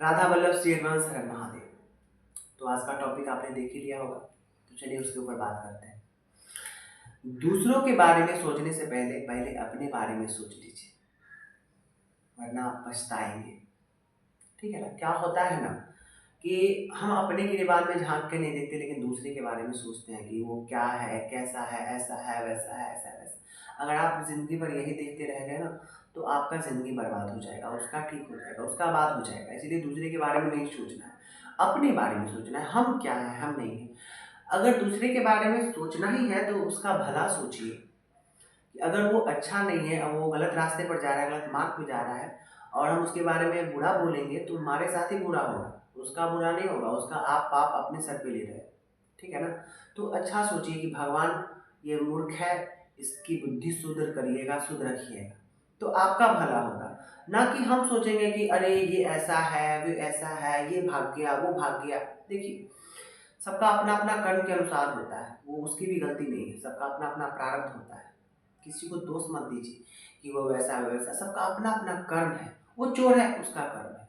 राधा वल्लभ श्री हरवंश हर महादेव। तो आज का टॉपिक आपने देख ही लिया होगा, तो चलिए उसके ऊपर बात करते हैं। दूसरों के बारे में सोचने से पहले पहले अपने बारे में सोच लीजिए, वरना आप पछताएंगे। ठीक है ना। क्या होता है ना कि हम अपने गिरेबान में झांक के नहीं देखते, लेकिन दूसरे के बारे में सोचते हैं कि वो क्या है, कैसा है, ऐसा है, वैसा है, ऐसा है, वैसा। अगर आप जिंदगी भर यही देखते रह गए ना, तो आपका जिंदगी बर्बाद हो जाएगा, उसका ठीक हो जाएगा, उसका आबाद हो जाएगा। इसीलिए दूसरे के बारे में नहीं सोचना है, अपने बारे में सोचना है। हम क्या है, हम नहीं है। अगर दूसरे के बारे में सोचना ही है तो उसका भला सोचिए कि अगर वो अच्छा नहीं है और वो गलत रास्ते पर जा रहा है, गलत मार्ग पे जा रहा है, और हम उसके बारे में बुरा बोलेंगे तो हमारे साथ ही बुरा होगा, उसका बुरा नहीं होगा, उसका आप पाप अपने सर पे ले रहे हैं। ठीक है ना। तो अच्छा सोचिए कि भगवान ये मूर्ख है, इसकी बुद्धि सुधर करिएगा, शुद्ध रखिएगा, तो आपका भला होगा। ना कि हम सोचेंगे कि अरे ये ऐसा है, वो ऐसा है, ये भाग गया, वो भाग गया। देखिए, सबका अपना अपना कर्म के अनुसार होता है, वो उसकी भी गलती नहीं है, सबका अपना अपना प्रारब्ध होता है। किसी को दोष मत दीजिए कि वो वैसा है वैसा, सबका अपना अपना कर्म है। वो चोर है, उसका कर्म है,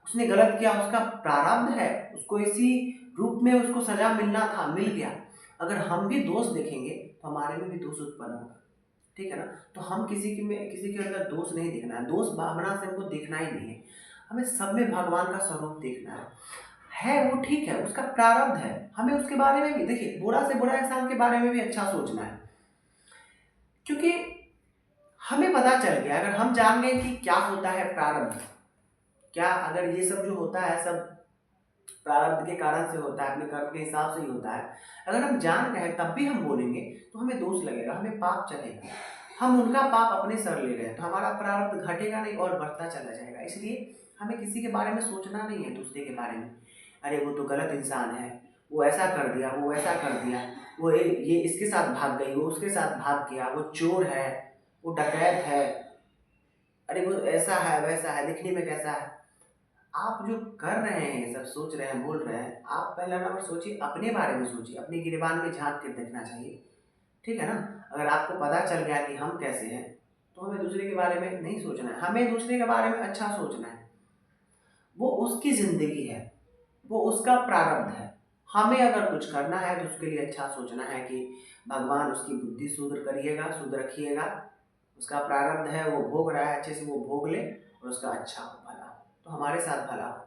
उसने गलत किया, उसका प्रारब्ध है, उसको इसी रूप में उसको सजा मिलना था, मिल गया। अगर हम भी दोष देखेंगे तो हमारे में भी दोष उत्पन्न होगा। ठीक है ना। तो हम किसी के अंदर दोष नहीं देखना है, दोष भावना से हमको देखना ही नहीं है। हमें सब में भगवान का स्वरूप देखना है वो ठीक है, उसका प्रारब्ध है। हमें उसके बारे में भी देखिए, बुरा से बुरा इंसान के बारे में भी अच्छा सोचना है, क्योंकि हमें पता चल गया, अगर हम जान गए कि क्या होता है प्रारब्ध, क्या अगर ये सब जो होता है सब प्रारब्ध के कारण से होता है, अपने कर्म के हिसाब से ही होता है, अगर हम जान गए तब भी हम बोलेंगे तो हमें दोष लगेगा, हमें पाप चलेगा। हम उनका पाप अपने सर ले रहे हैं, तो हमारा प्रारब्ध घटेगा नहीं और बढ़ता चला जाएगा। इसलिए हमें किसी के बारे में सोचना नहीं है, दूसरे के बारे में। अरे वो तो गलत इंसान है, वो ऐसा कर दिया, वो वैसा कर दिया, वो ये इसके साथ भाग गई, वो उसके साथ भाग गया, वो चोर है, वो डकैत है, अरे वो ऐसा है, वैसा है, दिखने में कैसा है। आप जो कर रहे हैं, ये सब सोच रहे हैं, बोल रहे हैं, आप पहला नंबर सोचिए, अपने बारे में सोचिए, अपने गिरेबान में झांक कर देखना चाहिए। ठीक है ना। अगर आपको पता चल गया कि हम कैसे हैं, तो हमें दूसरे के बारे में नहीं सोचना है, हमें दूसरे के बारे में अच्छा सोचना है। वो उसकी जिंदगी है, वो उसका प्रारब्ध है। हमें अगर कुछ करना है तो उसके लिए अच्छा सोचना है कि भगवान उसकी बुद्धि शुद्ध करिएगा, शुद्ध रखिएगा, उसका प्रारब्ध है, वो भोग रहा है, अच्छे से वो भोग ले और उसका अच्छा हो, भला हो, तो हमारे साथ भला होगा।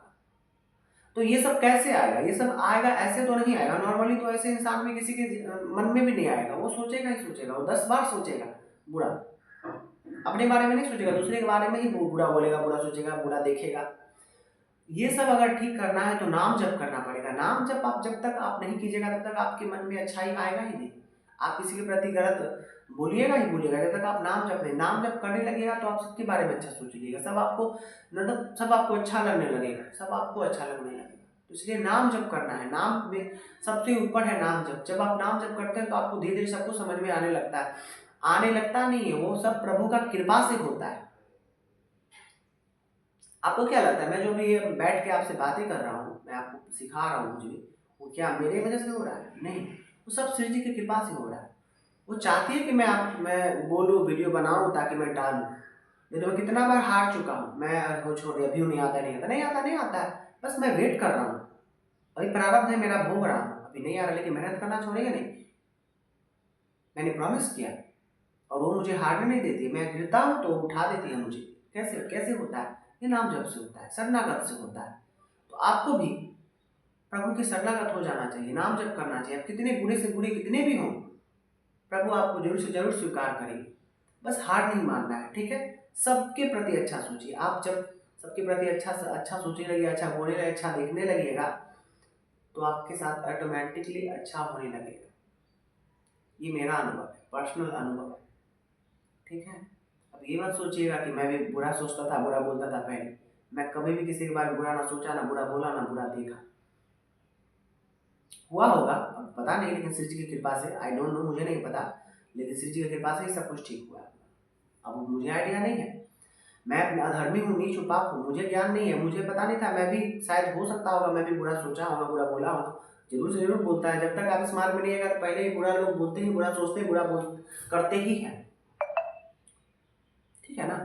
तो ये सब कैसे आएगा, ये सब आएगा ऐसे तो नहीं आएगा नॉर्मली। तो ऐसे इंसान में किसी के मन में भी नहीं आएगा, वो सोचेगा ही सोचेगा, वो 10 बार सोचेगा बुरा। अपने बारे में नहीं सोचेगा, दूसरे के बारे में ही वो बुरा बोलेगा, बुरा सोचेगा, बुरा देखेगा। ये सब अगर ठीक करना है तो नाम जप करना पड़ेगा। नाम जप आप जब तक आप नहीं कीजिएगा तब तक आपके मन में अच्छाई आएगा ही नहीं। आप किसी के प्रति गलत बोलिएगा ही बोलिएगा। जब तक आप नाम जप नहीं, नाम जप करने लगेगा तो आप सबके बारे में अच्छा सोचिएगा, सब आपको मतलब सब आपको अच्छा लगने लगेगा, सब आपको अच्छा लगने लगेगा। तो इसलिए नाम जप करना है, नाम में सबसे ऊपर है नाम जप। जब आप नाम जप करते हैं तो आपको धीरे धीरे सब कुछ समझ में आने लगता है। आने लगता नहीं है, वो सब प्रभु का कृपा से होता है। आपको क्या लगता है, मैं जो भी ये बैठ के आपसे बातें कर रहा हूँ, मैं आपको सिखा रहा हूँ कुछ भी, वो क्या मेरे वजह से हो रहा है? नहीं, वो सब श्री जी की कृपा से हो रहा है। वो चाहती है कि मैं बोलूँ, वीडियो बनाऊँ ताकि मैं डालूँ। नहीं तो मैं कितना बार हार चुका हूँ, मैं वो छोड़ अभी नहीं आता, नहीं आता, नहीं आता, नहीं आता है, बस मैं वेट कर रहा हूँ। अभी प्रारब्ध है मेरा, भोग रहा हूँ, अभी नहीं आ रहा, लेकिन मेहनत करना छोड़ेगा नहीं। मैंने प्रॉमिस किया और वो मुझे हारने नहीं देती। मैं गिरता हूँ तो उठा देती है मुझे। कैसे कैसे होता है? ये नाम जप से होता है, शरणागत से होता है। तो आपको भी प्रभु के शरणागत हो जाना चाहिए, नाम जप करना चाहिए। आप कितने बुरे से बुरे कितने भी हों, प्रभु आपको जरूर से जरूर स्वीकार करेंगे। बस हार नहीं मानना है। ठीक है। सबके प्रति अच्छा सोचिए। आप जब सबके प्रति अच्छा सोचने लगिए, अच्छा बोलने लगे, अच्छा देखने लगिएगा, तो आपके साथ ऑटोमेटिकली अच्छा होने लगेगा। ये मेरा अनुभव है, पर्सनल अनुभव है। ठीक है। अब ये मत सोचिएगा कि मैं भी बुरा सोचता था, बुरा बोलता था पहले। मैं कभी भी किसी के बारे में बुरा ना सोचा, ना बुरा बोला, ना बुरा देखा। हुआ होगा, अब पता नहीं, लेकिन श्री जी की कृपा से, आई डोंट नो, मुझे नहीं पता, लेकिन श्री जी की कृपा से ही सब कुछ ठीक हुआ। अब मुझे आइडिया नहीं है, मैं अधर्मी हूँ, नीच हूँ, पाप हूँ, मुझे ज्ञान नहीं है, मुझे पता नहीं था। मैं भी शायद हो सकता होगा मैं भी बुरा सोचा होगा, बुरा बोला होगा। जरूर से जरूर बोलता है। जब तक आप इस मार्ग में नहीं आएगा तो पहले ही बुरा लोग बोलते ही, बुरा सोचते ही, बुरा बोल करते ही हैं। ठीक है ना।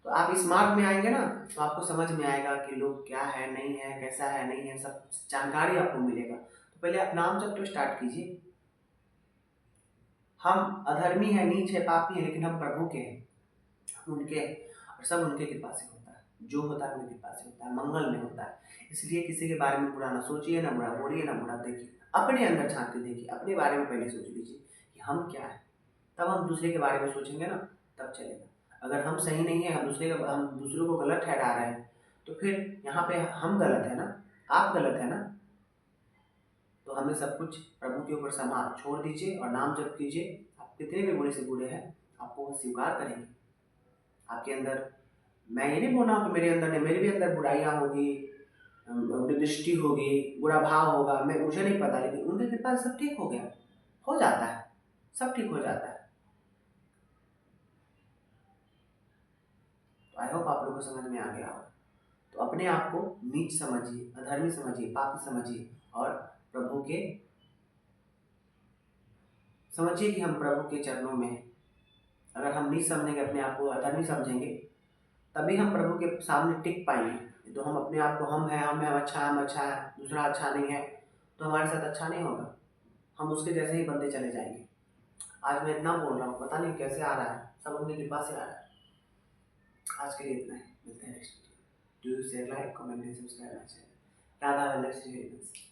तो आप इस मार्ग में आएंगे ना, तो आपको समझ में आएगा कि लोग क्या है, नहीं है, कैसा है, नहीं है, सब जानकारी आपको मिलेगा। तो पहले आप नाम जप तो स्टार्ट कीजिए। हम अधर्मी है, नीच है, पापी है, लेकिन हम प्रभु के हैं, हम उनके हैं, और सब उनके कृपा से होता है। जो होता है उनकी कृपा से होता है, मंगल में होता है। इसलिए किसी के बारे में बुरा ना सोचिए, ना बुरा बोलिए, ना बुरा देखिए। अपने अंदर झांक के देखिए, अपने बारे में पहले सोच लीजिए कि हम क्या है, तब हम दूसरे के बारे में सोचेंगे ना, तब चलेगा। अगर हम सही नहीं है, हम दूसरों को गलत ठहरा रहे हैं, तो फिर यहाँ पे हम गलत है ना, आप गलत है ना। तो हमें सब कुछ प्रभु के ऊपर समा छोड़ दीजिए और नाम जप कीजिए। आप कितने भी बुरे से बुरे हैं, आपको वो स्वीकार करेंगे। आपके अंदर, मैं ये नहीं बोल रहा हूँ कि मेरे अंदर नहीं, मेरे भी अंदर बुराइयाँ होगी, दृष्टि होगी, बुरा भाव होगा, मैं मुझे नहीं पता, लेकिन उनकी कृपा से सब ठीक हो गया, हो जाता है, सब ठीक हो जाता है। तो आई होप आप लोगों को समझ में आ गया होगा। तो अपने आप को नीच समझिए, अधर्मी समझिए, पापी समझिए, और प्रभु के समझिए कि हम प्रभु के चरणों में हैं। अगर हम नीच समझेंगे, अपने आप को अधर्मी समझेंगे, तभी हम प्रभु के सामने टिक पाएंगे। तो हम अपने आप को हम अच्छा है, हम अच्छा है, दूसरा अच्छा नहीं है, तो हमारे साथ अच्छा नहीं होगा, हम उसके जैसे ही बनते चले जाएंगे। आज मैं इतना बोल रहा हूँ, पता नहीं कैसे आ रहा है, सब उनकी कृपा से आ रहा है। आज के लिए इतना ही, मिलते हैं next video. Do share, like, comment and subscribe my channel. Radha Vallabh Shri Harivansh.